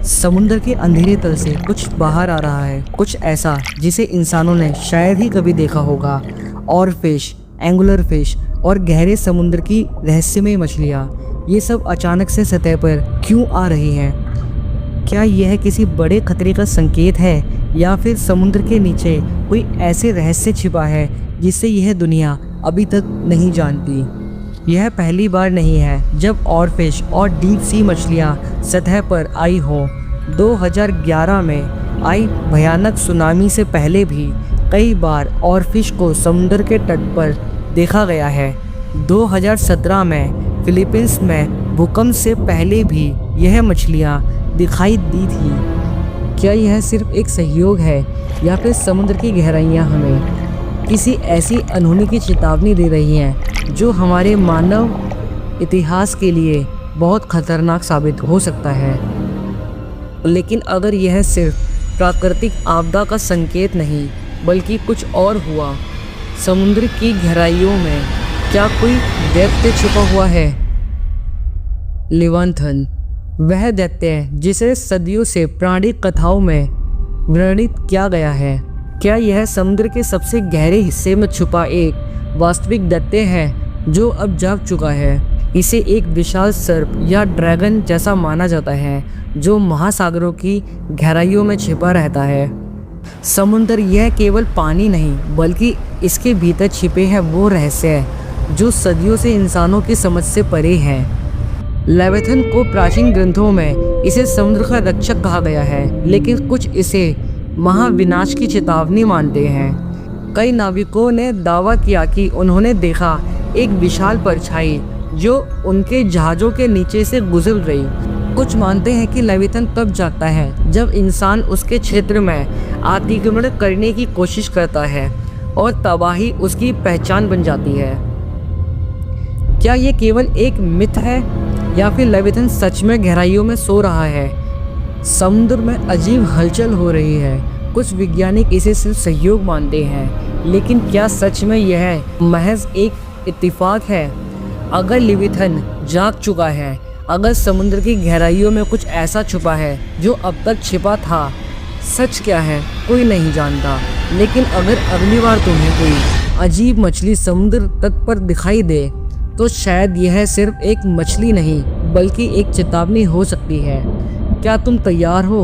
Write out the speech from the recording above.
समुद्र के अंधेरे तल से कुछ बाहर आ रहा है, कुछ ऐसा जिसे इंसानों ने शायद ही कभी देखा होगा। और फिश, एंगुलर फिश और गहरे समुद्र की रहस्यमय मछलियाँ, ये सब अचानक से सतह पर क्यों आ रही हैं? क्या यह किसी बड़े खतरे का संकेत है या फिर समुद्र के नीचे कोई ऐसे रहस्य छिपा है जिसे यह दुनिया अभी तक नहीं जानती? यह पहली बार नहीं है जब ऑरफिश और डीप सी मछलियाँ सतह पर आई हों। 2011 में आई भयानक सुनामी से पहले भी कई बार ऑरफिश को समुद्र के तट पर देखा गया है। 2017 में फिलीपींस में भूकंप से पहले भी यह मछलियाँ दिखाई दी थी। क्या यह सिर्फ एक सहयोग है या फिर समुद्र की गहराइयाँ हमें किसी ऐसी अनहोनी की चेतावनी दे रही हैं जो हमारे मानव इतिहास के लिए बहुत खतरनाक साबित हो सकता है? लेकिन अगर यह सिर्फ प्राकृतिक आपदा का संकेत नहीं बल्कि कुछ और हुआ, समुद्र की गहराइयों में क्या कोई दैत्य छुपा हुआ है? लेवियाथन, वह दैत्य है जिसे सदियों से प्राणी कथाओं में वर्णित किया गया है। क्या यह समुद्र के सबसे गहरे हिस्से में छुपा एक वास्तविक दैत्य है जो अब जाग चुका है? इसे एक विशाल सर्प या ड्रैगन जैसा माना जाता है जो महासागरों की गहराइयों में छिपा रहता है। समुद्र यह केवल पानी नहीं बल्कि इसके भीतर छिपे हैं वो रहस्य जो सदियों से इंसानों की समझ से परे हैं। लेवियाथन को प्राचीन ग्रंथों में इसे समुद्र का रक्षक कहा गया है, लेकिन कुछ इसे महाविनाश की चेतावनी मानते हैं। कई नाविकों ने दावा किया कि उन्होंने देखा एक विशाल परछाई जो उनके जहाज़ों के नीचे से गुजर रही। कुछ मानते हैं कि लेवियाथन तब जागता है जब इंसान उसके क्षेत्र में अतिक्रमण करने की कोशिश करता है और तबाही उसकी पहचान बन जाती है। क्या ये केवल एक मिथ है या फिर लेवियाथन सच में गहराइयों में सो रहा है? समुद्र में अजीब हलचल हो रही है। कुछ वैज्ञानिक इसे सिर्फ सहयोग मानते हैं, लेकिन क्या सच में यह महज एक इत्तेफाक है? अगर लेवियाथन जाग चुका है, अगर समुद्र की गहराइयों में कुछ ऐसा छुपा है जो अब तक छिपा था, सच क्या है कोई नहीं जानता। लेकिन अगर अगली बार तुम्हें कोई अजीब मछली समुद्र तट पर दिखाई दे तो शायद यह सिर्फ एक मछली नहीं बल्कि एक चेतावनी हो सकती है। क्या तुम तैयार हो